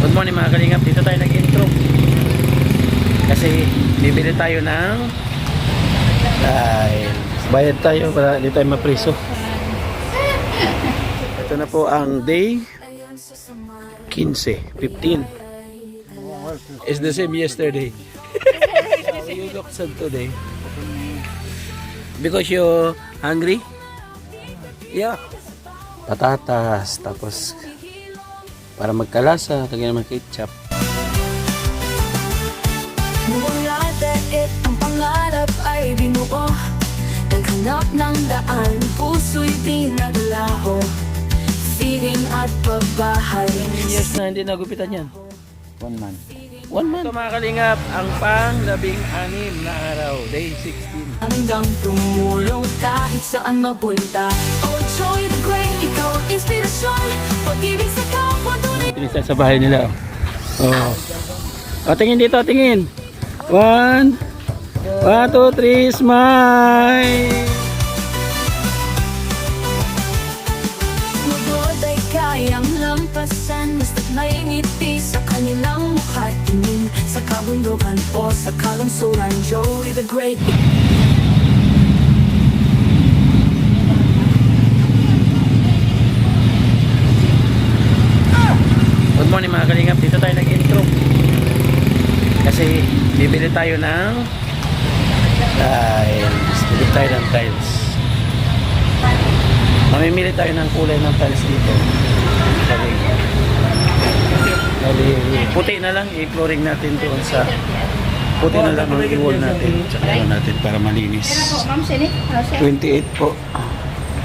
Good morning mga kalingap, dito tayo nag-intro kasi bibili tayo ng bayad tayo para hindi tayo mapriso. Ito na po ang day 15 It's the same yesterday. You look sad today because you're hungry. Yeah, patatas, tapos para magkalasa, lagyan naman ketchup. Mula dait ang pangarap ay binuo, naghanap ng daan, puso'y dinaglaho, feeling at pagbahay. Yes na hindi nagupitan yan. 1 month. 1 month. Ito mga kalingap, ang pang-16 na araw, day 16. Hanggang tumulong kahit saan mapunta. Oh, joy the great, ikaw ang inspirasyon, pag-ibig sa kapwa tunay. Pinisa sa bahay nila. Oh. O, tingin dito, tingin. 1, 2, 3, smile! Lugod ay kayang lampasan, basta't may ngiti sa kanilang mukha. Tingin sa kabundukan o sa kalungsuran, Joey the Great. Good morning mga kalingap, dito tayo nag-intro kasi bibili tayo ng tiles. Bibili tayo ng tiles. Mamimili tayo ng kulay ng tiles dito. Puti na lang i-flooring natin doon sa puti na lang ang i-wall natin tsaka ano natin para malinis. Ma'am, sini? 28 po.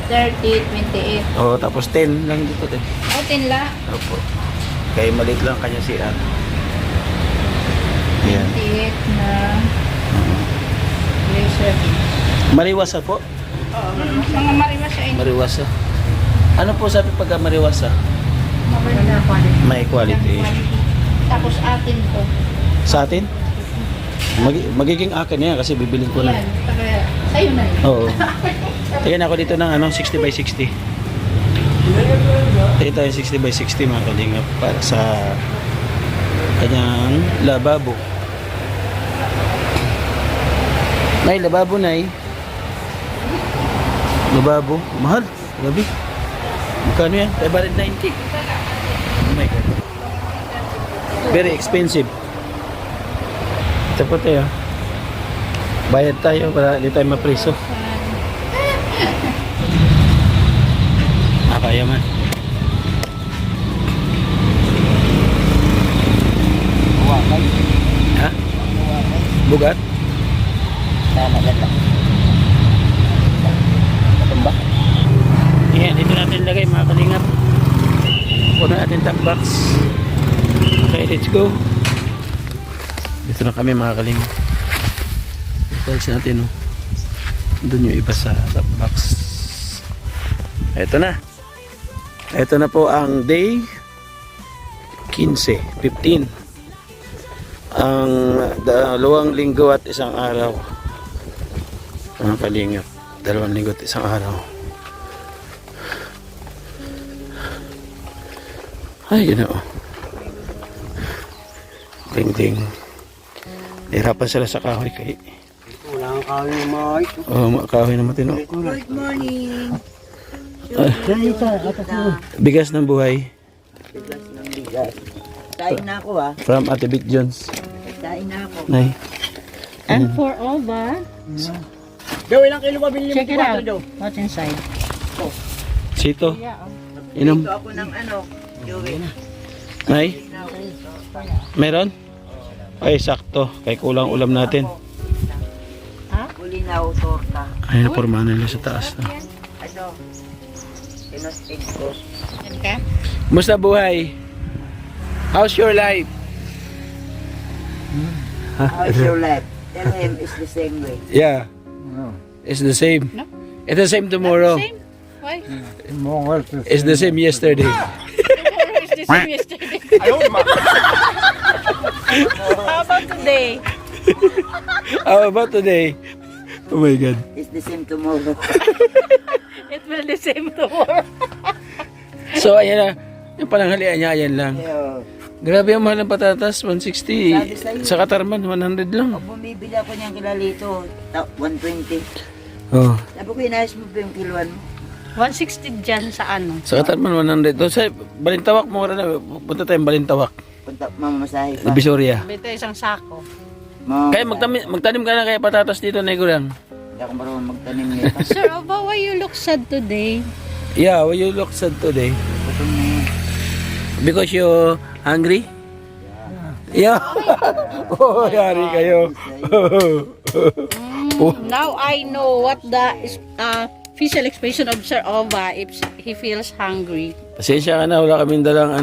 30, 28. Oh, tapos 10 lang dito din. O, 10 la. Opo. Kaya maliit lang kanya si Ann. Ayan. 28 na laser. Mariwasa po. Mga mariwas ay Mariwasa. Ano po sabi pagka mariwasa? maganda quality. May quality. Tapos atin po. Sa atin? Magiging akin yan kasi bibilin ko na. Yan. Kaya sa'yo na yun. Oo. Tingnan ako dito ng 60 by 60. Ito yung 60 by 60 mga kalingap para sa kanyang lababo. Nay, lababo nay. Lababo. Mahal. Gabi. Magkano yan? 590. Oh my God. Very expensive. Ito po tayo. Bayad tayo para hindi tayo mapriso. Kaya man. Ha? Bugat? Tama ganda. Matumba. Yan, dito natin lagay mga kalingap. Puno natin top box. Okay, let's go. Dito na kami mga kalingap. Tiles natin, oh. Doon yung iba sa top box. Ito na. Ito na po ang day 15. Ang 2 linggo at 1 araw. Mga kalingap. 2 linggo at 1 araw. Ay, yun o. Ding-ding. Nahirapan sila sa kahoy kay. Wala kang kahoy na mga ito. Oh, kahoy na matino. Good morning. Bigas ng buhay. Bigas ng bigas. Kain na ako From Ate Vic Jones. Kain na ako. Nay. And for all ba? Joe, ilang kilo ba binili mo? Check it out. Joe? What's inside? Sito. Yeah. Inom. Ito ako ng ano, Joey. Nay. Meron? Ay, sakto. Kay kulang ulam natin. Kulinaw, torta. Ay, napormahan nila sa taas na. Ano? Pinostig ko. Yan ka? Musta buhay? How's your life? How's your life? Tell him it's the same way. Yeah. It's the same. No? It's the same tomorrow. Same? Why? It's the same yesterday. Tomorrow is the same yesterday. How about today? How about today? Oh my God. It's the same tomorrow. It will the same tomorrow. So, ayan na. Yung pananghalian niya, yan lang. Yo. Grabe ang mahal ng patatas, Sabi 160. sa'yo. Sa Katarman, 100 lang. Pag bumibili ako niyang kilalito, 120. Oh. Sabi ko, inayos mo ba yung kiluan mo? 160 dyan sa ano? Sa Katarman, 100. O, sa Balintawak mo na. Punta tayong Balintawak. Punta, mamasahe pa. Divisoria. Bito isang sako. Kaya magtanim ka na kaya patatas dito, Negurang. Hindi ako marunong magtanim nito. Sir Oba, why you look sad today? Yeah, will you look sad today? Gutom na yun. Because you hungry? Yeah. Oh, yari kayo. Now I know what the facial expression of Sir Oba if he feels hungry. Pasensya ka na, wala kaming dalang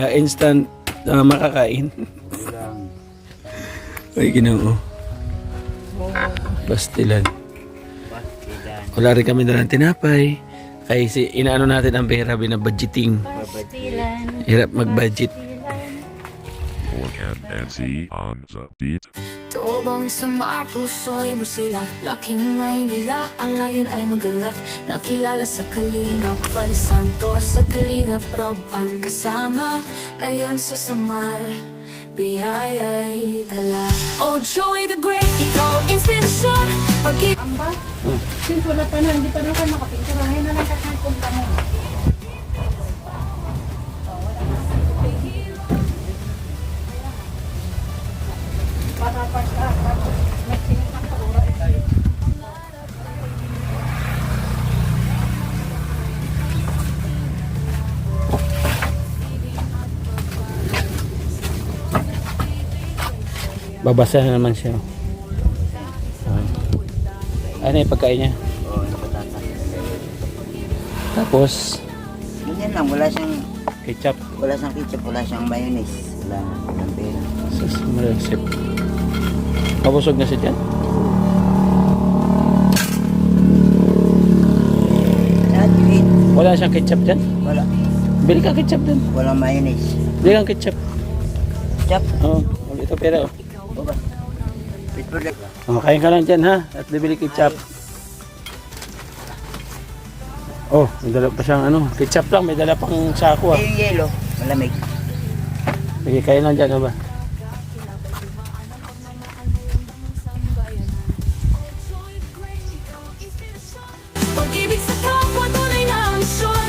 instant makakain. Ay, ginoo. Pastilan. Wala rin kami dalang tinapay. Kaya inaano natin ang pera, binabudgeting. Pastilan. Hirap mag-budget. Morgan and Z on the beat. Tuubang sa mga puso'y musila Laking may nila, ang layon ay magalak Nakilala sa Kalingap Palisanto sa Kalingap Rob ang kasama Ngayon sa Samar Biyaya'y dala Oh Joey the Great, ikaw ang inspirasyon Pag-ibig Amba? Since wala pa na, hindi pa na kayo makapicture. Ngayon na lang kakapunta mo. Babasa na naman siya. Ano yung pagkain niya? Oo, yung patata. Tapos, Ganyan lang, wala siyang ketchup. ketchup, wala siyang mayonnaise. Wala ng pera. Sus, malasip. Mabusog na siya dyan? Lahat you eat. Wala siyang ketchup dyan? Wala. Bili ka ketchup dyan. Walang mayonnaise. Bili kang ketchup. Chop. Oo, ito pera. O ba? Wait for that. Oh, kain ka lang dyan ha. At bibili ketchup. Oh, may dala pa siyang ketchup lang. May dala pang sako ah. Eh, yung yellow, malamig. Sige, kain lang dyan, ba? Pag-ibig sa kapwa, tunay na misyon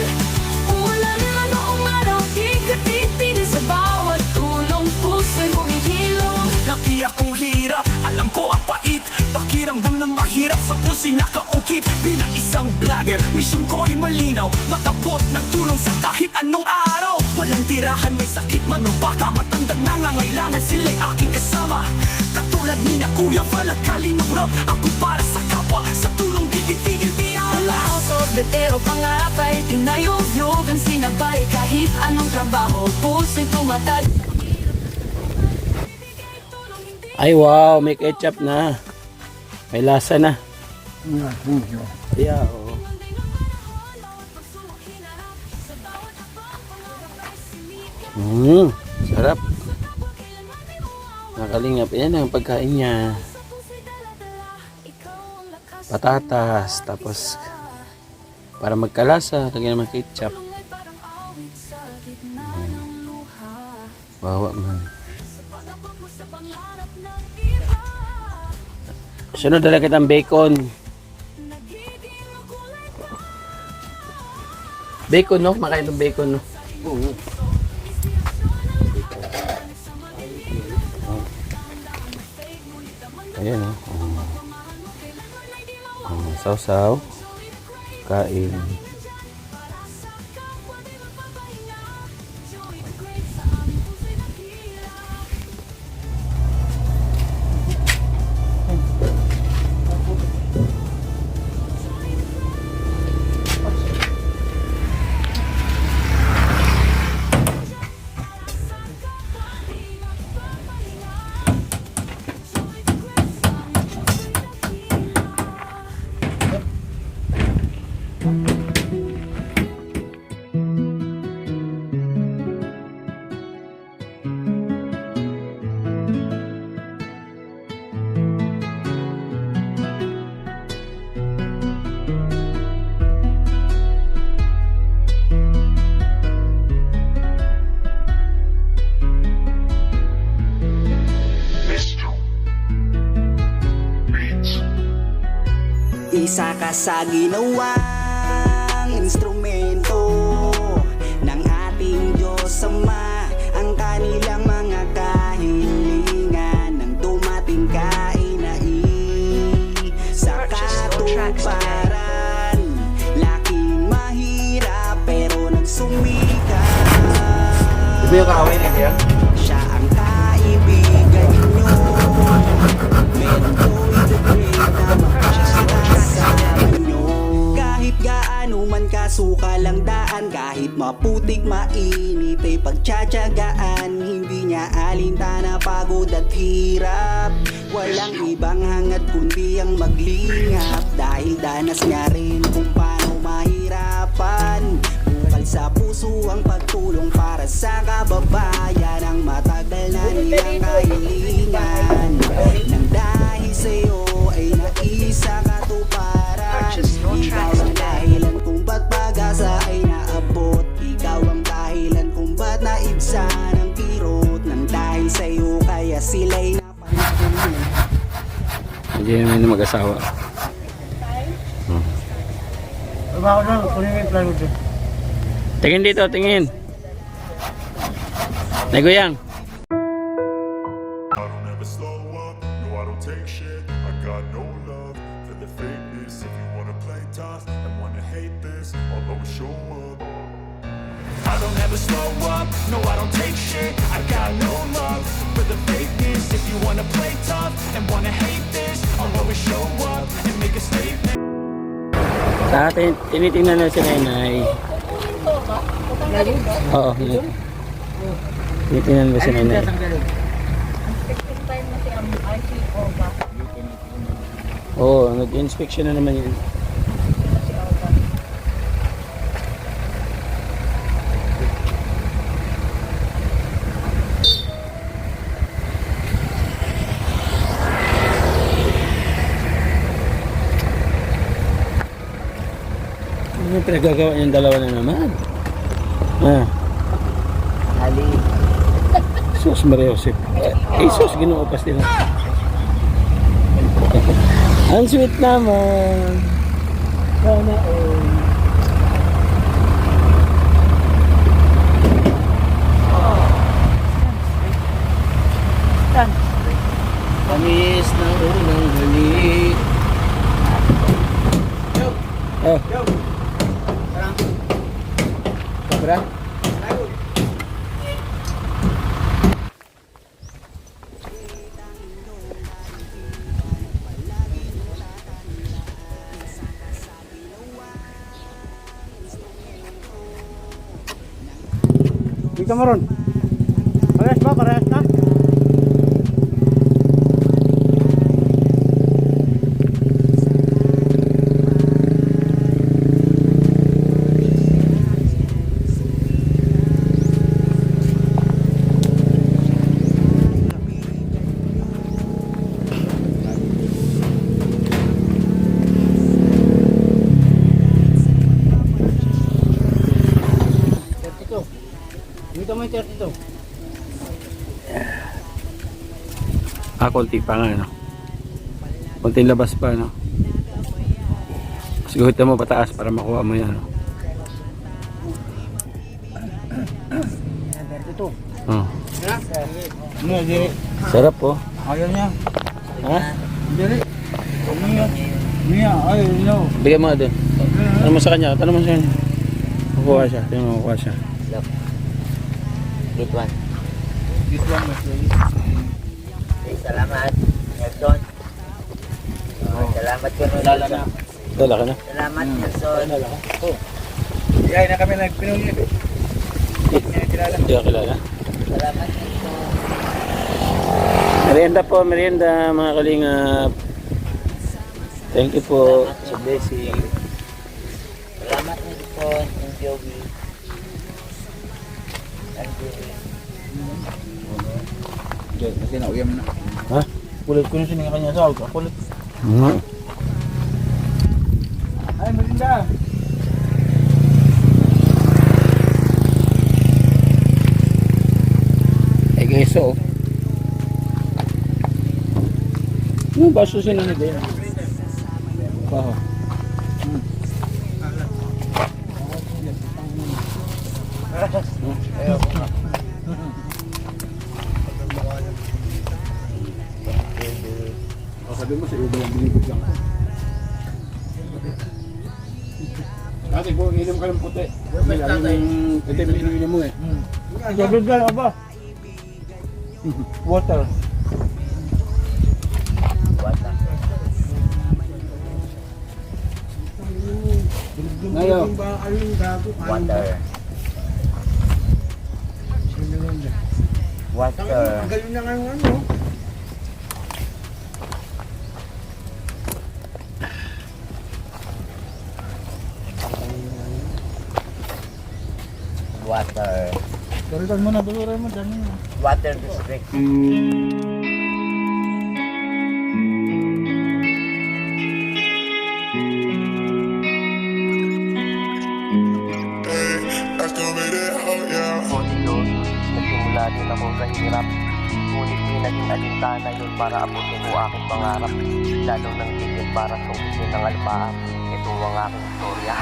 Umulan man noong araw, ikatitinin sa bawat tulong Puso'y humihilom Laki akong hirap, alam ko ang pait Pakiramdam ng mahirap sa puso'y nakaukit Bilang isang vlogger, misyon ko ay malinaw Matapot ng tulong sa kahit anong araw Walang tirahan, may sakit man o baka Matandang nangangailangan, sila'y aking kasama Katulad ni na Kuya Val at Kalingap Rob Ako para sa kapwa, sa tulong titigil biyala Sorbetero pangarap ay tinayog-yogan Sinabay kahit anong trabaho Puso'y tumatag Ay, wow. May ketchup na. May lasa na. Yeah, oo. Sarap. Nakalingap. Yan ang pagkain niya. Patatas. Tapos, para magkalasa, lagyan naman ketchup. Bawa man. Sunod na lang kitang bacon. Bacon, no? Makain itong bacon, no? Oo. Ayan, no? Sausaw. Kain. Isa ka sa ginawang instrumento ng ating Diyos Ama. Ang kanilang mga kahilingan nang dumating ka ay sa katuparan. Laking mahirap pero nagsumikat. Ito yung kaaway na kaya? Siya ang kaibigan nyo. Meron the great na makakasama nyo. Kahit gaano man kasuka lang daan, kahit maputik mainit ay pagtsatsagaan. Hindi niya alintana pagod at hirap. Walang ibang hangat kundi ang maglingap. Dahil danas niya rin kung paano mahirapan. Bukal sa puso ang pagtulong para sa kababayan. Ang matagal na niyang kahilingan. Nang dahil sa'yo ay naisa katuparan. Ikaw ang dahilan kung ba't pag-asa ay naabot. Ikaw ang dahilan kung ba't naibsa ng kirot. Nang dahil sa'yo kaya sila'y napanatili. Hindi naman yung mag-asawa. Tingin dito, tingin. Naguyang. I don't ever slow up, no I don't take shit. I got no love for the fakeness. If you wanna play tough and wanna hate this, I'll always show up. I don't ever slow up, no I don't take shit. I got no love for the fakeness. If you wanna play tough and wanna hate this, I'll always show up and make a statement. Sa atin, tinitingnan na si Nenay. Oo, yun. Tinitingnan ba si Nenay? Oo, nag-inspection na naman yun. Ano yung pinagagawa niyang dalawa na naman? Ali. Sus Maria Josep. Sus, Ginoo Pastila. Ang sweet naman. Sana all. Tamis ng unang halik. Oh. Kabra? Dito mo ron. Parehas ba? Parehas na? Dito mo yung 32. Konti pa nga, no? Konting labas pa, no? Siguro mo pataas para makuha mo yan, no? 32. Oh. Sarap, po. Ayaw niya. Ha? Dili. Niya, ayaw niya. Bigyan mo doon. Tanong mo sa kanya, tanong mo sa kanya. Kukuha siya, tingnan mo, kukuha siya. Get one. This one, mas lagi. Okay, salamat. Nelson. Salamat ko nun. Dala na. Dala ka na? Salamat, Nelson. Dala ka? Oo. Kaya na kami nagpinuli. Hindi ka kilala. Salamat, Nelson. Merienda po, merienda mga kalingap. Thank you po sa blessing. Salamat, Nelson. And Joey. Kasi nauyam na. Ha? Kulit ko na siya kanya sa ako. Kulit. Ay, marinda. Ay guys, so. Ano ba susunod na din? Wow. Sabi mo sa iba lang binibig lang. Kasi kung inom ka ng puti, ito yung inom mo eh. Sabi ka ba? Water. Ngayon, Water. Water. Galing na nga yung ano. Water. Dalitan mo na, dalitan mo. Dami na. Water district. After we made it out, yeah. Ako si Lord, nagsimula din ako sa hirap. Ngunit di naging alintana yun para abutin ko aking pangarap. Lalong nang tigil para sungkitin ang alpaan. Ito ang aking istorya.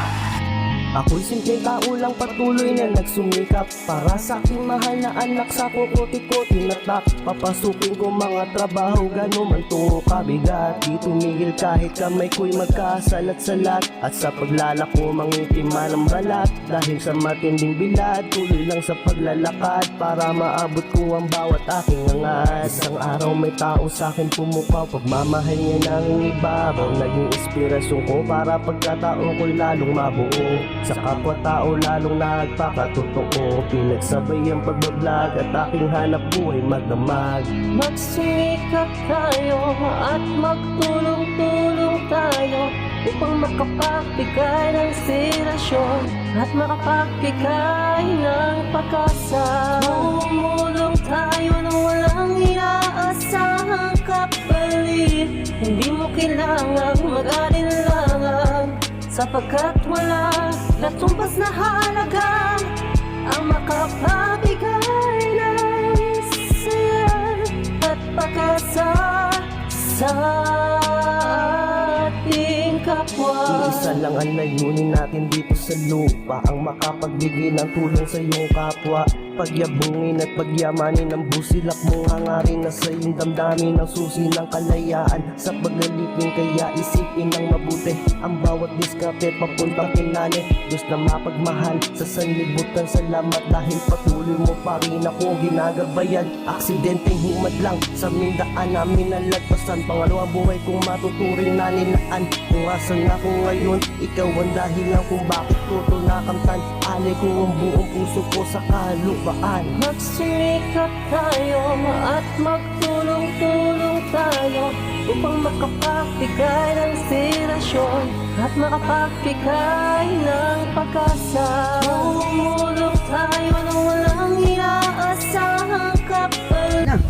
Ako'y simpleng tao lang patuloy na nagsumikap para sa aking mahal na anak sa kukuti-kuti na tak. Papasukin ko mga trabaho gano'n man tungo kabigat. Di tumigil kahit kamay ko'y magkasalat-salat. At sa paglalako mangitima ng balat. Dahil sa matinding bilad, tuloy lang sa paglalakad para maabot ko ang bawat aking angat. Isang araw may tao sa akin pumukaw, pagmamahal niya ng ibabaw. Naging inspirasyon ko para pagkataon ko'y lalong mabuo. Sa kapwa-tao lalong nagpakatotoo. Pinagsabay ang pagbablog at aking hanap buhay magdamag. Magsumikap tayo at magtulong-tulong tayo upang makapagbigay ng inspirasyon at makapagbigay ng pag-asa. Tumulong tayo nang walang inaasahang kapalit. Hindi mo kailangang mag-alinlangan sapagkat wala natumbas na halaga ang makapabigay ng saya at pag-asa sa ating kapwa. Isa lang ang layunin natin dito sa lupa, ang makapagbigay ng tulong sa iyong kapwa. Pagyabungin at pagyamanin ang busilak mong hangarin na sa iyong damdamin ang susi ng kalayaan. Sa paglalipin kaya isipin ng mabuti ang bawat diskarte papuntang pinali. Diyos na mapagmahal sa sanlibutan, salamat dahil patuloy mo pa rin ako ginagabayan. Aksidenteng humad lang sa mindaan namin nalagpasan. Pangalawang buhay kong matuturing na ninaan. Kung asan ako ngayon, ikaw ang dahilan kung bakit ko ito nakamtan. Alay ko ang buong puso ko sa kalupaan. Magsumikap tayo at magtulong-tulong tayo upang makapagbigay ng inspirasyon at makapagbigay ng pag-asa. Tumulong tayo nang walang inaasahang kapalit.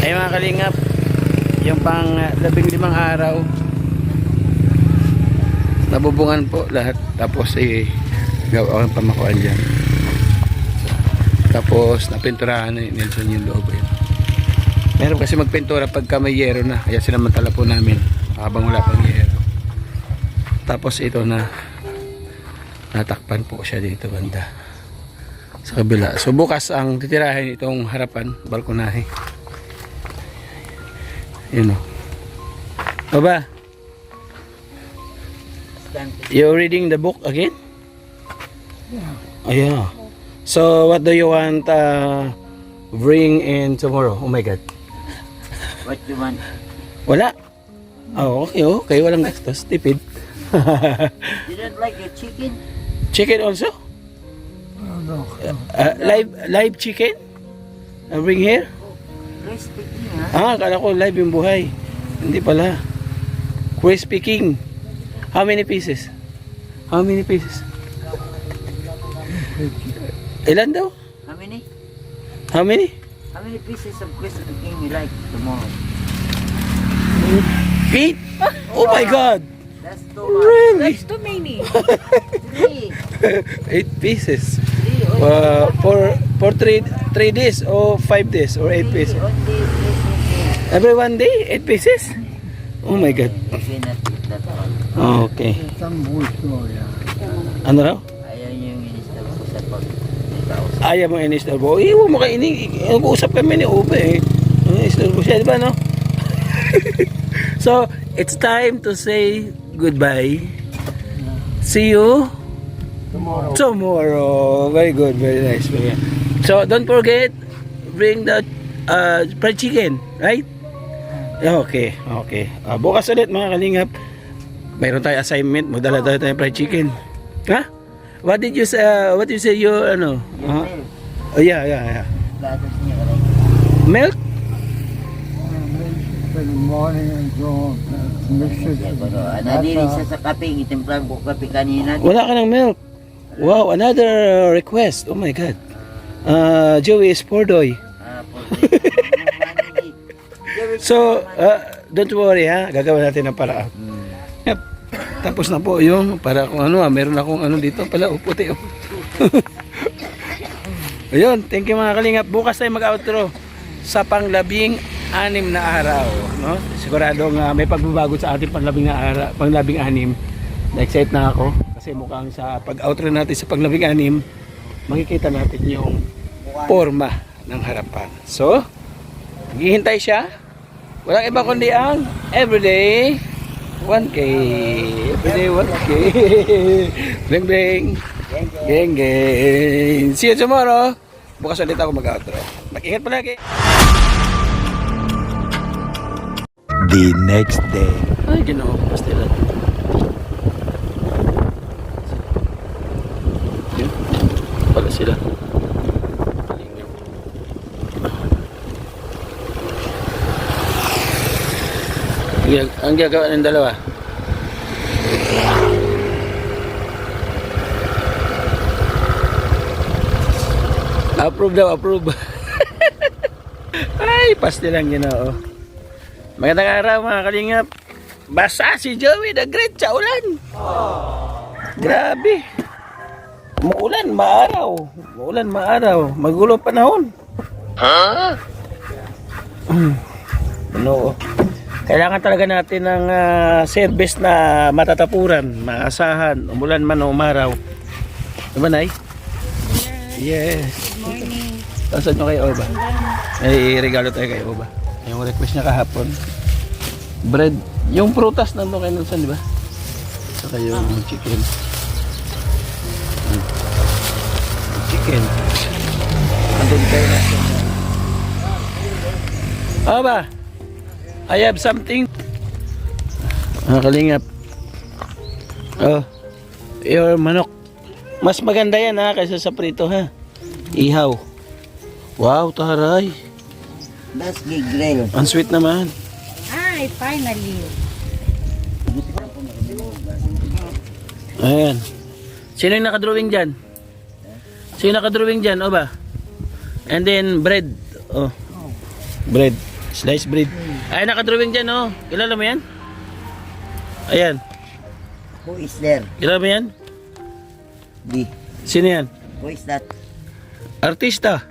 ay mga kalingap, yung pang 15 araw nabubungan po lahat, tapos gawa ang pamakuan dyan, tapos napinturahan ni Nelson yung loob yun. Meron kasi magpintura pagka may yero na, kaya sinamantala po namin habang wala pang yero. Tapos ito na natakpan po siya dito banda sa kabila. So bukas ang titirahin itong harapan, balkonahe. Yun o. Baba, you reading the book again? Oh, yeah. So what do you want bring in tomorrow? Oh my God. What you want? Wala. Oh, okay, okay. Walang gastos. Tipid. You don't like your chicken? Chicken also? No. Live chicken? I bring here? Crispy king, ha? Akala ko live yung buhay. Hindi pala. Crispy King. How many pieces? How many pieces? Ilan daw? How many? How many? How many pieces of crispy king you like tomorrow? 8? Oh my God! That's too much. Really? That's too many. 3. 8 pieces. 3 only. For 3 days or 5 days or 8 pieces. Only. Every one day, 8 pieces? Oh my God. You cannot eat that all. Okay. Isang buso yan. Ano raw? Ayaw niyo yung inistab ko sa pag Ayaw mo in-istorbo. Iwan mo kayo. Nag-uusap kami ni Ube eh. In-istorbo siya, di ba no? So, it's time to say goodbye. See you tomorrow. Very good, very nice. Very nice. So, don't forget, bring the fried chicken, right? Okay, okay. Bukas ulit mga kalingap. Mayroon tayo assignment. Magdala tayo fried chicken. Ha? What did you say? What did you say? Your ano? Oh yeah. gatas niya right? Milk? In the morning and so mix it. Nadiri siya sa kape, itimplan ko kape kanina. Wala ka ng milk. Wow, another request. Oh my God. Joey is Pordoy. So, don't worry ha. Gagawin natin ng paraan. Yep. Tapos na po yung para kung ano meron akong ano dito pala puti. Ayun, thank you mga kalingap. Bukas tayo mag-outro sa panglabing 6 na araw, no? Siguradong may pagbabago sa ating panglabing 6. Na-excite na ako kasi mukhang sa pag-outro natin sa panglabing 6, makikita natin yung forma ng harapan. So, maghihintay siya. Walang iba kundi ang everyday 1K. Everyday 1K. Bling bling. Geng geng. See you tomorrow. Bukas ulit ako mag-outro. Mag-ingat palagi. The next day. Ay, ginoo. Pastila. Yun. Pala sila. Ang gagawa ng dalawa. Approve daw, approve. Ay, pasti lang ginoo. Magandang araw mga kalingap. Basa si Joey the Great sa ulan. Grabe. Muulan, maaraw. Muulan, maaraw. Magulo panahon. Ano? Kailangan talaga natin ng service na matatapuran, maasahan, umulan man o umaraw. Diba, Nay? Yes. Good morning. Saan nyo kay Oba? May regalo tayo kay Oba. Yung request niya kahapon. Bread. Yung prutas nandun kay Nelson, di ba? Saka yung chicken. Chicken. Nandun kayo natin. Oba! I have something. Kalingap. Oh. Your manok. Mas maganda yan ha kaysa sa prito ha. Ihaw. Wow, taray. That's the grill. Ang sweet naman. Ay, finally. Ayan. Sino yung nakadrawing dyan? Sino yung nakadrawing dyan? O ba? And then bread. Oh. Bread. Sliced bread. Ay, nakadrawing dyan oh. Kilala mo yan? Ayan. Who is there? Kilala mo yan? D. Sino yan? Who is that? Artista.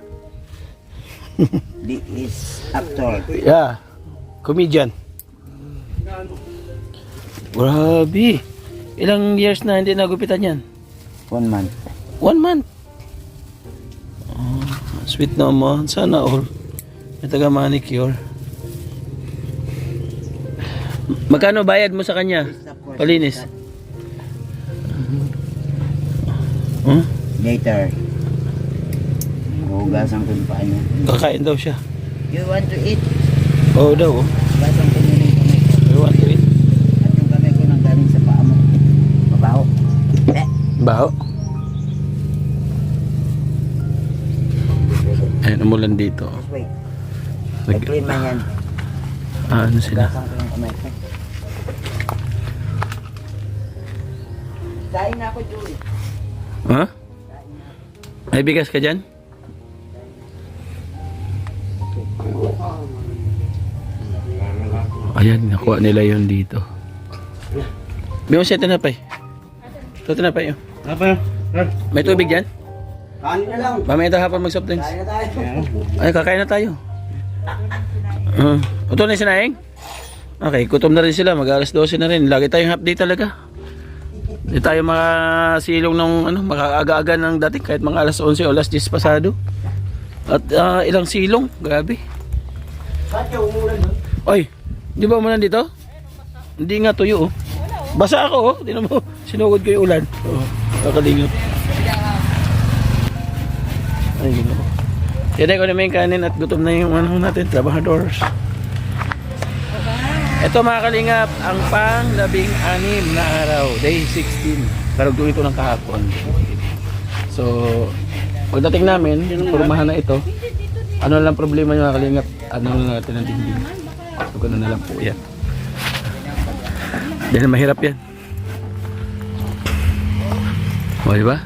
D is actor. Yeah. Comedian. Grabe. Ilang years na hindi nagupitan yan? 1 month. 1 month. Oh, sweet naman. Sana all. May taga manicure. Magkano bayad mo sa kanya? Palinis. Huh? Later. Hugasan ko yung paa niya. Kakain daw siya. You want to eat? Oo daw. Hugasan ko muna yung kamay ko. You want to eat? At yung kamay ko nang galing sa paa mo. Baho. Ayun, umulan dito. Wait. May klima yan. Ano sila? Gasang ko yung kamay. Kain na ako, Julie. Ha? May bigas ka dyan? Ayan, nakuha nila yun dito. May siya tinapay. Ito tinapay yun. May tubig dyan? Kain na lang. Mamaya ito hapon mag-soft drinks. Kain na tayo. Ay, kakain na tayo. Ito na yung sinaing? Okay, gutom na rin sila. Mag-alas 12 na rin. Lagi tayong half day talaga. Hindi tayo makasilong ng makaaga-aga ng dating kahit mga alas 11 o alas 10 pasado. At ilang silong. Grabe. Bakit yung umulan doon? Oy, di ba umulan dito? Hindi nga tuyo oh. Basa ako oh. Tingnan mo, sinugod ko yung ulan. Oh, kakalingap. Ay, gano'n. Kaya ko na may kanin at gutom na yung natin, trabahadors. Ito mga kalingap, ang pang-16 na araw, day 16. Karugtong ito ng kahapon. So, pagdating namin, yung purumahan na ito, ano lang problema nyo mga kalingap, ano lang natin ang dingding. So, gano'n na lang po yan. Dahil mahirap yan. O, diba?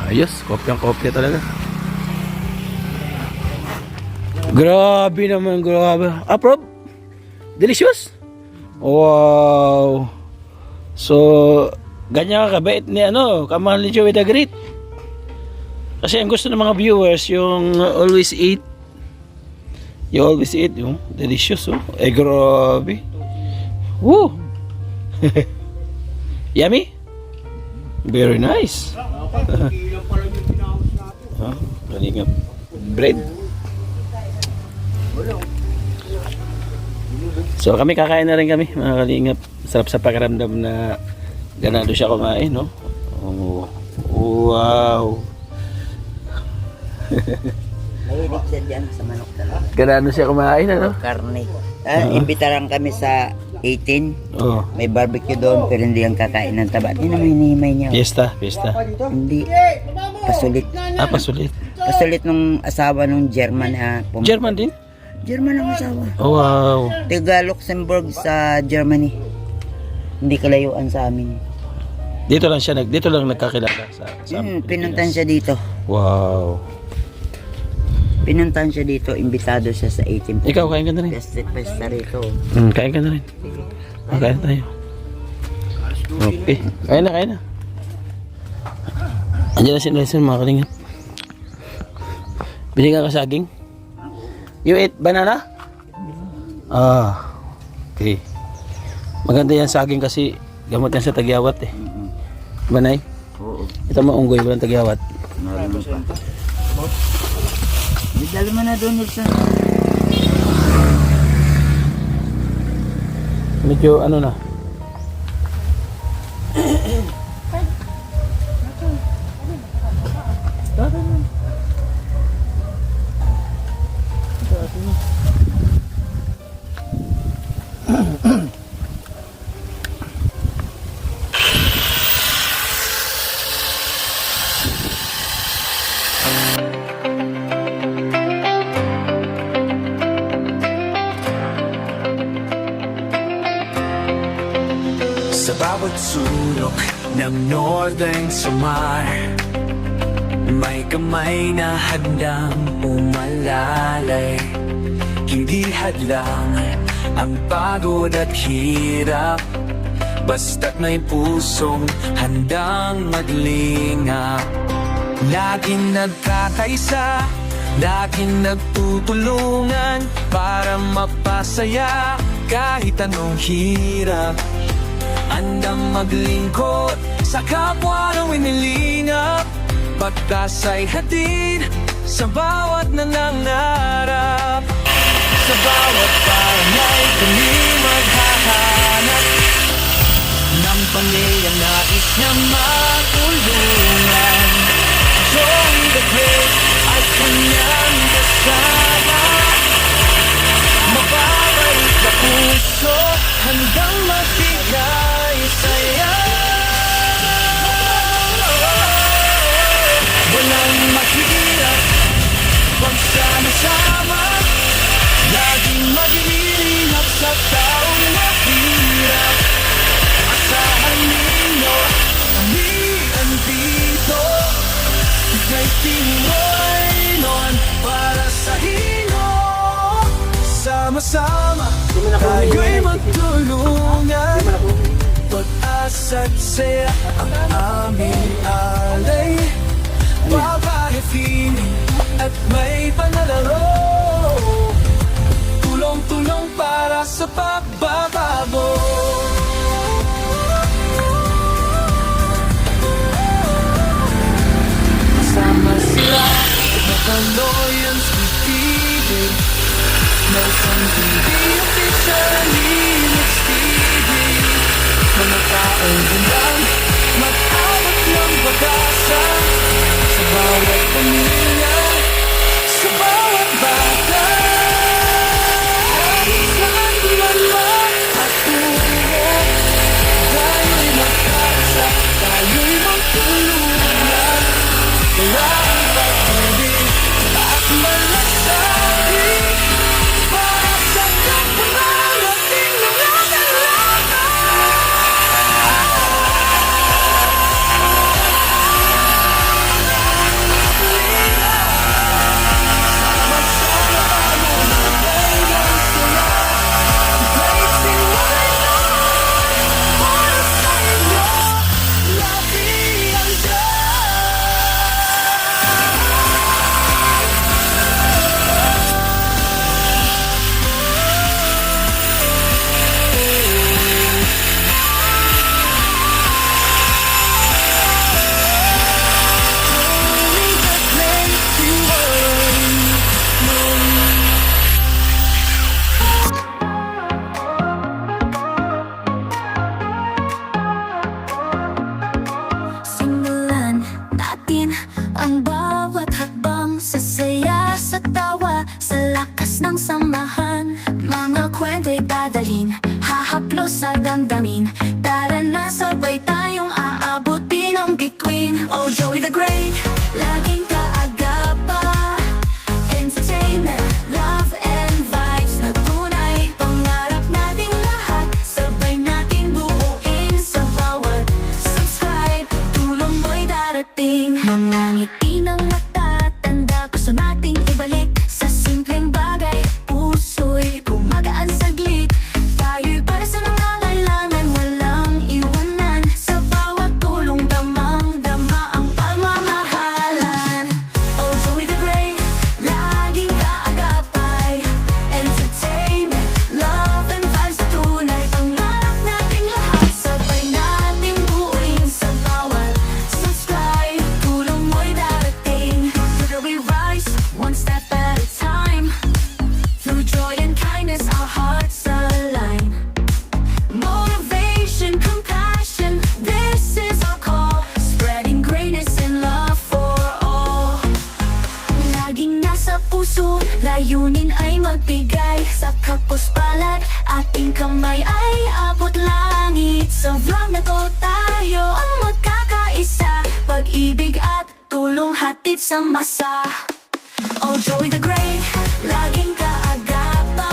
Ayos, kopyang-kopya talaga. Grabe naman, grabe. Approve? Delicious? Wow. So, ganyan kabait ni kamahal ni Joey the Great. Kasi ang gusto ng mga viewers, yung always eat. You always eat, yung delicious, oh. Eh, grabe. Woo! Yummy? Very nice. Kalingap. Bread. So kami kakain na rin kami mga kalingap. Sarap sa pakiramdam na ganado siya kumain, no? Oh, wow. Mahilig siya dyan sa manok talaga. Ganado siya kumain, ano? Karne. Imbita lang kami sa 18. Oh. May barbecue doon pero hindi ang kakain ng taba. Hindi naman hinihimay niya. Fiesta. Hindi. Pasulit. Pasulit. Pasulit nung asawa nung German. German din? German ang asawa. Oh, wow. Taga Luxembourg sa Germany. Hindi kalayuan sa amin. Dito lang nagkakilala sa pinuntan siya dito. Wow. Pinuntan siya dito, imbitado siya sa 18. Ikaw, kain ka na rin. Pesta rito. Kain ka na rin. Kain tayo. Okay. Kain na. Andiyan na si Nelson mga kalingap. Binigyan ka saging? You eat banana? Okay. Maganda yan saging kasi gamot yan sa tagyawat eh. Banay? Oo. Ito mo unggoy, walang tagyawat. Dali mo na doon, Nelson. Medyo ano na. Sa bawat sulok ng Northern Samar, may kamay na handang umalalay. Hindi hadlang ang pagod at hirap, basta't may pusong handang maglingap. Laging nagkakaisa, laging nagtutulungan para mapasaya kahit anong hirap. Handang maglingkod sa kapwa ng winilingap, pagkas ay hatid sa bawat nangangarap. Sa bawat barangay kami maghahanap ng pamilyang nais na matulungan. Joey the Great at kanyang kasama, mababait na puso handang magbigay saya. fighting mo'y para sa hino. Sama-sama tayo'y magtulungan, pag-asa't saya ang aming alay. Babae, feeling at may panalaro, tulong-tulong para sa pagbabago. Sama sila, Macaloyans with TV, Nelson TV, officially Mix TV. Mga taong gandang mag-abot ng pag-asa sa bawat pamilya, sa bawat bata. Saan man makatungo, tayo'y magkasa, tayo'y magtulungan. Wala ang pag-ibig at malasakit para sa kapwa nating mga dalaga. Simulan natin ang bawat hakbang sa saya, sa tawa, sa lakas ng samahan. Mga kwento'y dadalhin, hahaplos sa damdamin. Tara na, sabay tayong aabutin ang bituin. Oh, Joey the Great, laging kaagapa. Entertainment, love and vibes na tunay. Pangarap nating lahat, sabay natin buuin. Sa bawat subscribe, tulong mo'y darating. Mga ngiti ng mata, tanda gusto nating ibalik. Sa simpleng bagay, puso'y gumagaan saglit. Tayo'y para sa nangangailangan, walang iwanan. Sa bawat tulong, damang-dama ang pagmamahalan. Oh, Joey the Great, laging kaagapay. Entertainment, love and vibes na tunay. Pangarap nating lahat, sabay nating buuin. Sa bawat subscribe, tulong mo'y darating. Together we rise, one step at a time. Through joy and kindness, our hearts align. Motivation, compassion, this is our call. Spreading greatness and love for all. Laging nasa puso, layunin ay magbigay. Sa kapos palad, ating kamay ay abot langit. Sa vlog na to, tayo ang magkakaisa. Pag-ibig at tulong hatid sa masa. Oh, Joey the Great, laging kaagapa.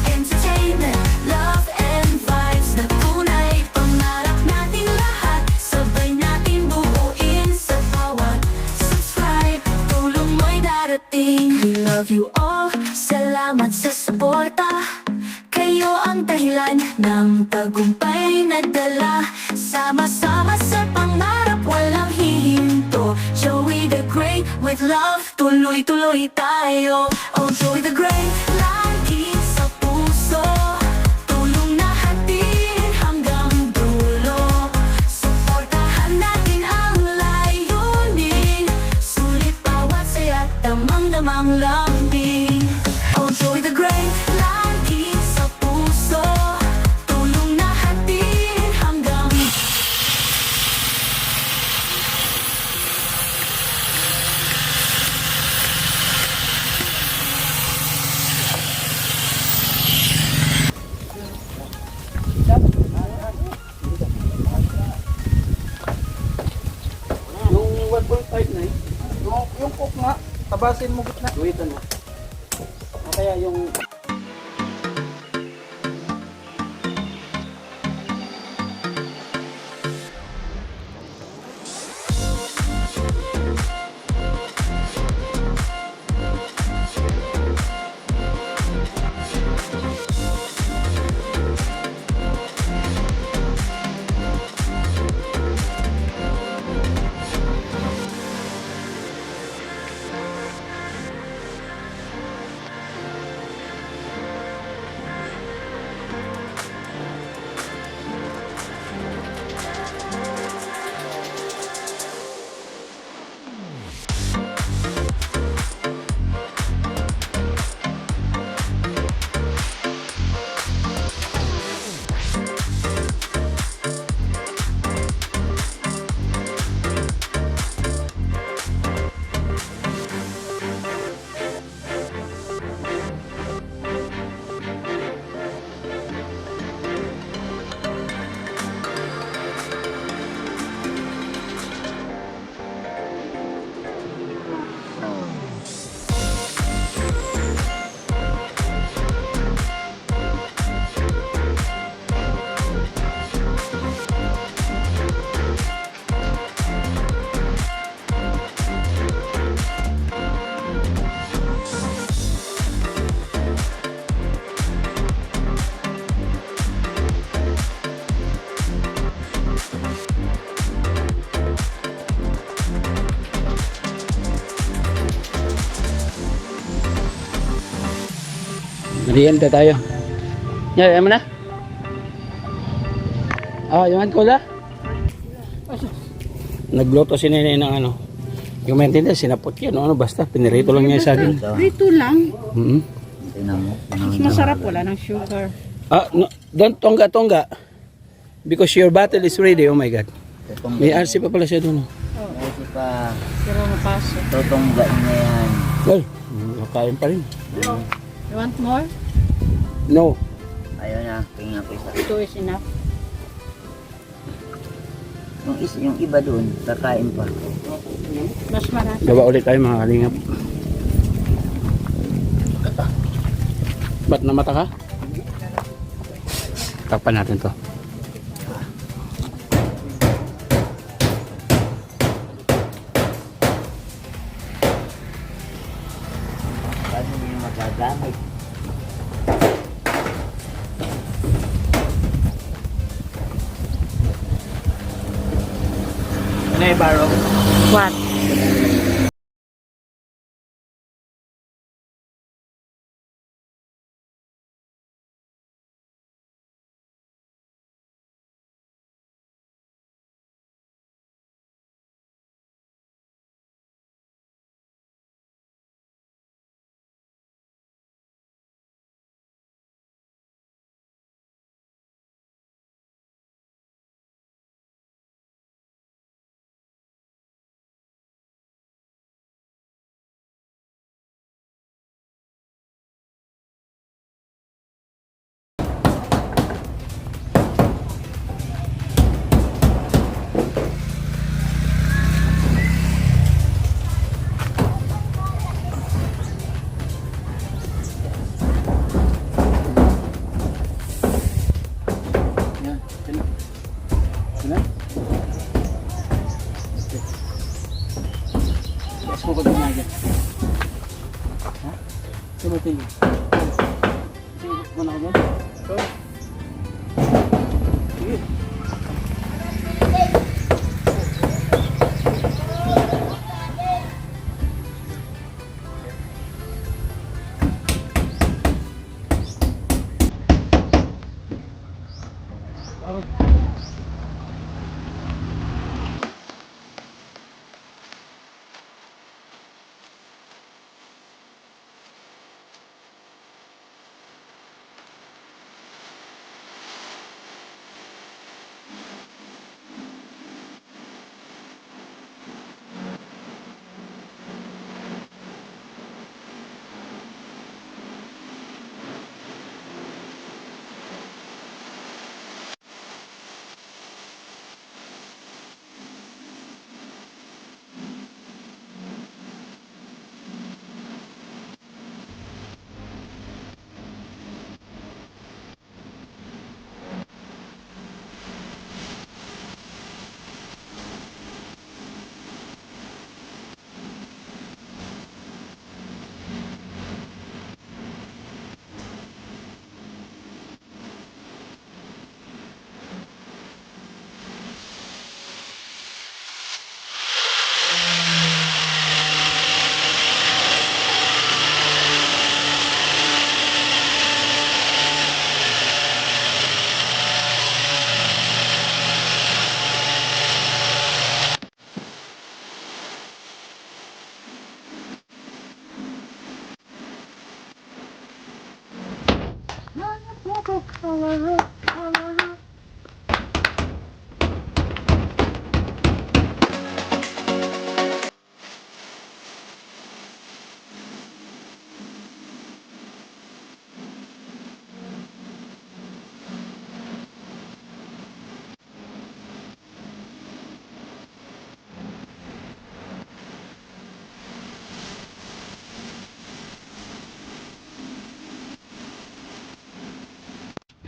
Entertainment, love and vibes na tunay. Pangarap natin lahat, sabay natin buuin. Sa bawat subscribe, tulong mo'y darating. We love you all, salamat sa suporta. Kayo ang dahilan ng tagumpay na dala. Sama-sama sa pangarap, walang hihinto. Joey the Great, with love, tuloy-tuloy tayo. Oh, Joey the Great, lagi sa puso. Tulong na hatid hanggang dulo. Suportahan natin ang layunin. Sulit bawat saya, damang-damang lambing. Oh, Joey the Great, lagi sa puso. Tulong na hatid hanggang Yung 1.5 na yung cook nga, tabasin mo gitna. Duwitan mo. Kaya yung Merienda tayo. Yan mo na. Yung cola. Nagluto si Nene ng ano. Yung maintindihan, sinapot yan. Ano, basta, pinirito lang niya sa akin. Rito lang. Tingnan mo. Mas masarap, wala ng sugar. No, don't tongga. Because your bottle is ready. Oh my God. May RC pa pala siya doon. Kasi pa, Pero mapasok. tutunggain niya yan. Well, makain pa rin. You want more? No. Ayaw na, tingnan ko isa. Ito is enough. Yung iba doon, kakain pa. Mas marami. Gawa ulit tayo mga kalingap. Ba't namata ka? Takpan natin to. Paano niyo magagamit? Ano yung baro? What?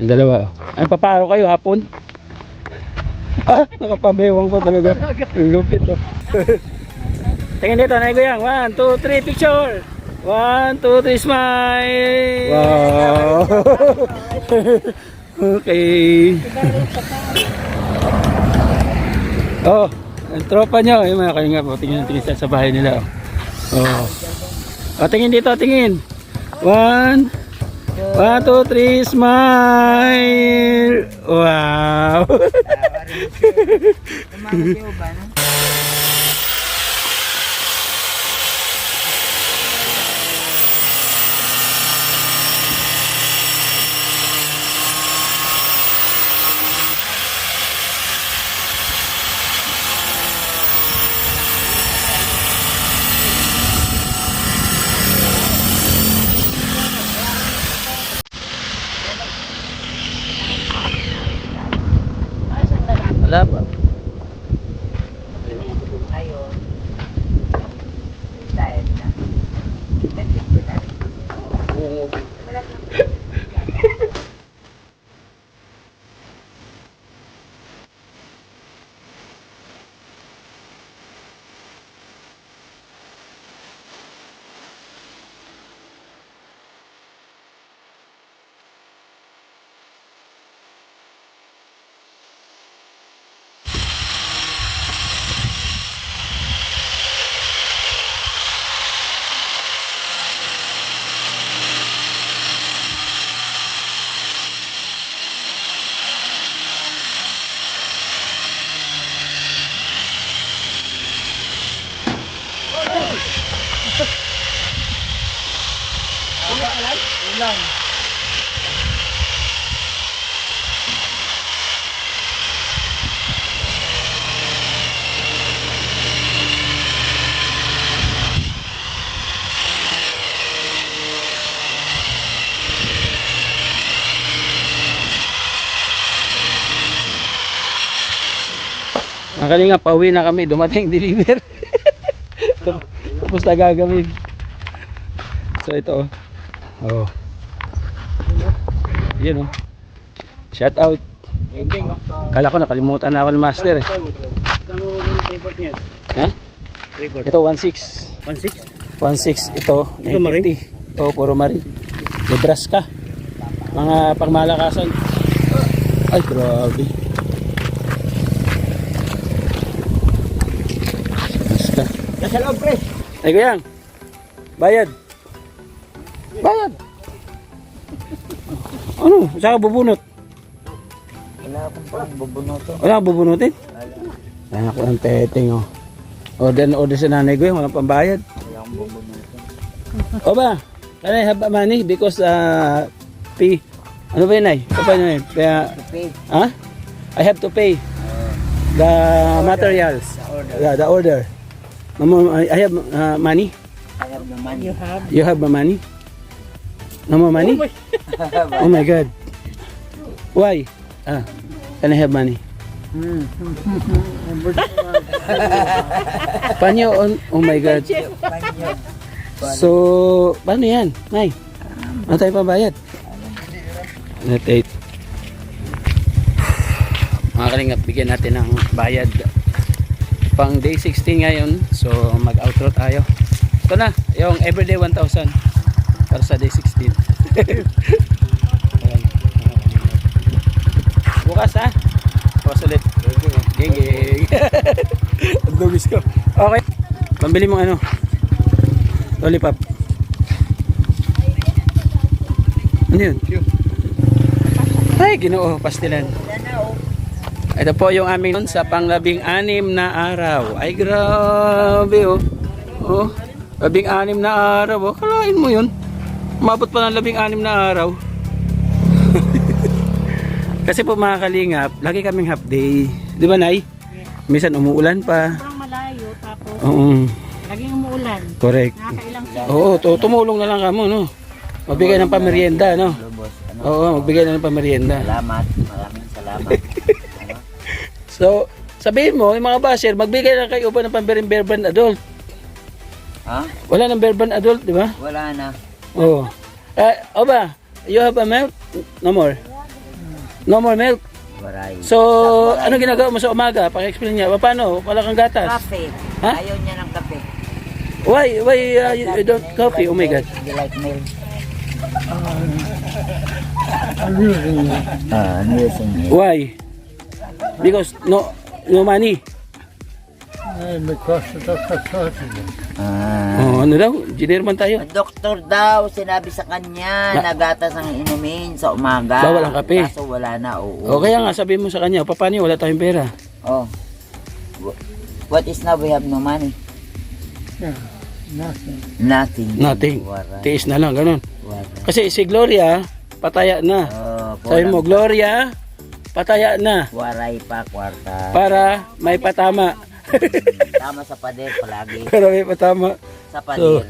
Yung dalawa. Ay, paparo kayo hapon? Nakapabewang pa talaga. Lupit oh. Tingin dito, Naiguyang. 1, 2, 3, picture. 1, 2, 3, smile. Wow. Okay. Oh, ang tropa nyo. Yung mga kalingap. Tingin sa bahay nila. Oh. Tingin dito, tingin. 1, 1, 2, 3, smile! Wow! Wala pa. Ang kalinga, pauwi na kami, dumating deliver. Tapos na gagamit. So ito oh. Yan oh. Shout out. Kala ko nakalimutan na ako ng master eh. Ha? Ito 1.6. 1.6 ito 950. Ito puro marin. Nebraska. Mga pangmalakasan. Ay grabe. Nasa loob, pre. Ay, kuyang. Bayad. Bayad. Ano? Saan ka bubunot? Wala akong pang bubunuto. Wala ka bubunutin? Wala ako ng teteng, oh. Order na order sa nanay ko, walang pambayad. Wala akong bubunuto. O ba? Can I have money? Because, pay. Ano ba yun, ay? Paano yun? Kaya, ha? I have to pay. The materials. Yeah, the order. I have money. I have the money. You have money? No more money? Oh my God. Why? Can I have money? Panyo on. Oh my God. So, paano yan? Nay, ano tayo pambayad? Natate. Mga kalingap, bigyan natin ng bayad. Pang day 16 ngayon, so mag-outro tayo. Ito na, yung everyday 1,000 para sa day 16. Bukas ha? Bukas ulit. Geng geng. Ang dugis ko. Okay. Pambili mong ano? Lollipop. Ano yun? Ay, Ginoo, pastilan. Ito po yung aming sa pang-labing-anim na araw. Ay, grabe oh. Oh, 16 na araw oh. Kalain mo yun. Umabot pa ng 16 na araw. Kasi po mga kalingap, lagi kaming half day. Di ba, Nay? Minsan umuulan pa. Sobrang malayo, tapos laging umuulan. Correct. Nakakailang Oo, tumulong na lang kamo, no? Magbigay ng pamerienda, no? Oo, magbigay na ng pamerienda. Salamat. Maraming salamat. So, sabihin mo, yung mga basher, magbigay lang kayo ba ng pambiring bear brand adult? Ha? Wala ng bear brand adult, di ba? Wala na. Oo. Oba, you have a milk? No more? No more milk? Waray. So, ano ginagawa mo sa umaga? Paki-explain niya. Paano? Wala kang gatas? Kape. Ha? Ayaw niya ng kape. Why you don't coffee? Oh my God. You like milk? I'm using it. I'm using it. Why? Because no money. May cost of custody. Oh, ano daw? Engineer man tayo. Ang doktor daw, sinabi sa kanya, nagatas ang inumin sa umaga. Bawal ang kape. Kaso wala na, oo. O kaya nga, sabihin mo sa kanya, paano wala tayong pera? Oh. What is now? We have no money. Yeah, nothing. Nothing. Nothing. Wala. Tiis na lang, ganun. Wala. Kasi si Gloria, pataya na. Sabi mo, Gloria, pataya na. Waray pa, kwarta. Para may patama. Tama sa pader palagi. Para may patama. Sa pader.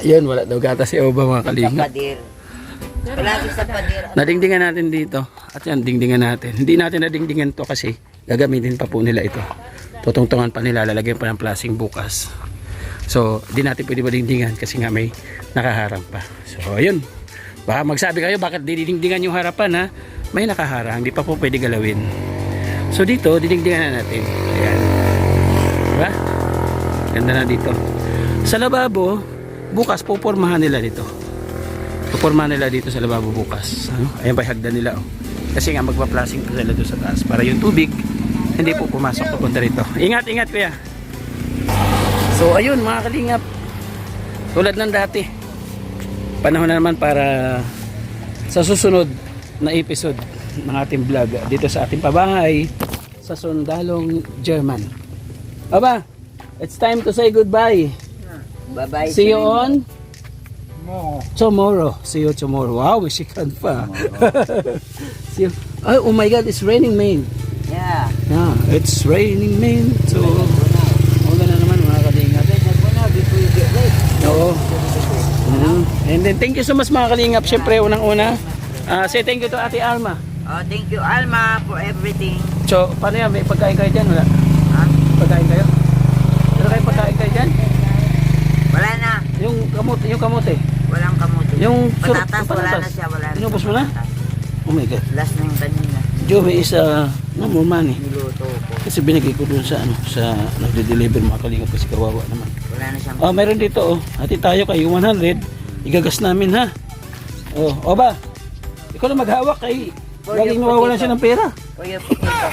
Ayun, wala daw gata si Oba mga Sa kalinga. pader. Palagi sa pader. Nadingdingan natin dito. At yan, dingdingan natin. Hindi natin nadingdingan to kasi gagamitin pa po nila ito. Tutungtungan pa nila, lalagyan pa ng plasing bukas. So, di natin pwede madingdingan kasi nga may nakaharang pa. So, ayun. Baka magsabi kayo, bakit didingdingan yung harapan ha? May nakaharang, di pa po pwede galawin. So, dito, didingdingan na natin. Ayan. Diba? Ganda na dito. Sa lababo, bukas pupormahan nila dito. Pupormahan nila dito sa lababo bukas. Ano? Ayan pa yung hagdan nila. Oh. Kasi nga magpa-plasing pa sila doon sa taas para yung tubig hindi po pumasok papunta rito. Ingat, ingat kuya. So ayun mga kalingap. Tulad ng dati. Panahon na naman para sa susunod na episode ng ating vlog dito sa ating pabahay sa Sundalong, German. Aba, it's time to say goodbye. Bye-bye. See you on More. tomorrow. See you tomorrow. Wow, Michigan pa. See you. Oh my God, it's raining, man. Yeah. Yeah, it's raining, man. So, wala na naman mga kalingap. Oo. And then, thank you so much mga kalingap. Siyempre, unang-una, say thank you to Ate Alma. Oh, thank you Alma for everything. So, paano yan? May pagkain kayo dyan? Wala? Ha? Pagkain kayo? Pero kayo pagkain kayo dyan? Wala na. Yung kamote. Walang kamote. Yung patatas, wala na siya. Wala na. Inubos mo na? Oh my God. Last na yung kanina. Joey is no more money. Niluto ko. Kasi binigay ko dun sa sa nagde-deliver mga kalingap kasi kawawa naman. Wala na siyang Oh, meron dito oh. Hati tayo kay 100. Igagas namin ha. Oh, o ba? Ikaw na maghawak kay laging nawawalan siya ng pera. Kuya Pukito.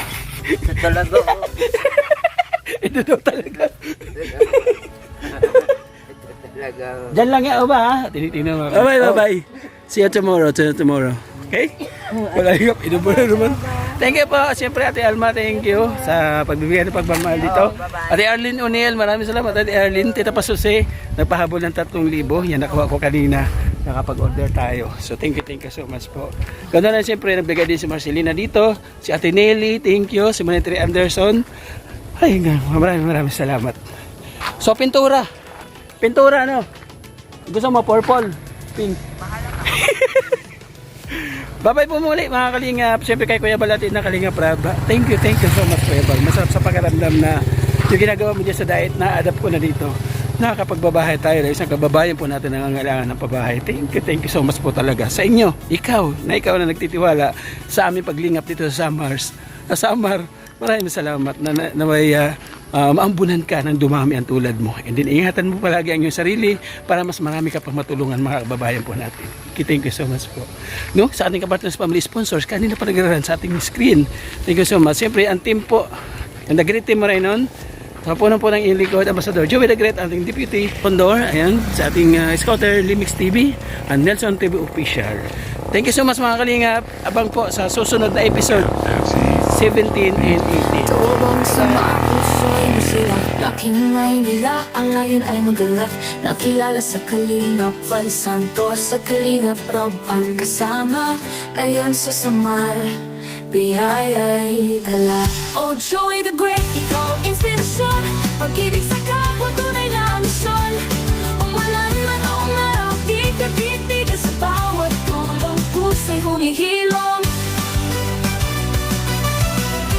Sa talaga. Oh. Ito daw talaga. Talaga. Diyan lang yan o ba ha? Tinitingnan mo. Bye bye bye. See you tomorrow. See you tomorrow. Okay? Wala hingap. Inubo na naman. Thank you po. Siyempre Ate Alma, thank you sa pagbibigay ng pagmamahal dito. Ate Arlene O'Neil, maraming salamat. Ate Arlene, Tita Pasuse, nagpahabol ng 3,000. Yan nakuha ko kanina. Nakapag-order tayo. So thank you so much po. Ganda na siyempre, nagbigay din si Marcelina dito. Si Ate Nelly, thank you. Si Manetri Anderson. Ay, maraming salamat. So pintura. Pintura ano? Gusto mo purple? Pink. Bye-bye po muli mga kalingap. Siyempre kay Kuya Balatin na Kalingap Rab. Thank you so much Kuya Bal. Masarap sa pakiramdam na yung ginagawa mo dyan sa diet na adapt ko na dito. Nakakapagbabahay tayo na isang kababayan po natin ang nangangailangan ng pabahay. Thank you so much po talaga sa inyo. Ikaw na nagtitiwala sa aming paglingap dito sa Samar. Maraming salamat na may maambunan ka ng dumami ang tulad mo. And then ingatan mo palagi ang iyong sarili para mas marami ka pang matulungan mga kababayan po natin. Thank you so much po. No? Sa ating kapartners family sponsors, kanina pa nag-run sa ating screen. Thank you so much. Siyempre, ang team po, ang The Great Team Marainon, kapunan po ng ilikod, Ambassador Joey the Great, ating Deputy Condor, ayan, sa ating Scouter Limix TV, and Nelson TV Official. Thank you so much mga kalingap. Abang po sa susunod na episode 17 and 18. Tubong sa mga puso'y masila. Laking ngay nila, ang layon ay magalat. Nakilala sa Kalingap Santo, sa Kalingap Rob ang kasama. Ngayon sa Samar, biyaya'y dala. Oh Joey the Great, ikaw inspirasyon. Pag-ibig sa kapwa, tunay na misyon. Umulan man o umaraw, di ka titigas sa bawat tulong. Pusa'y humihilom.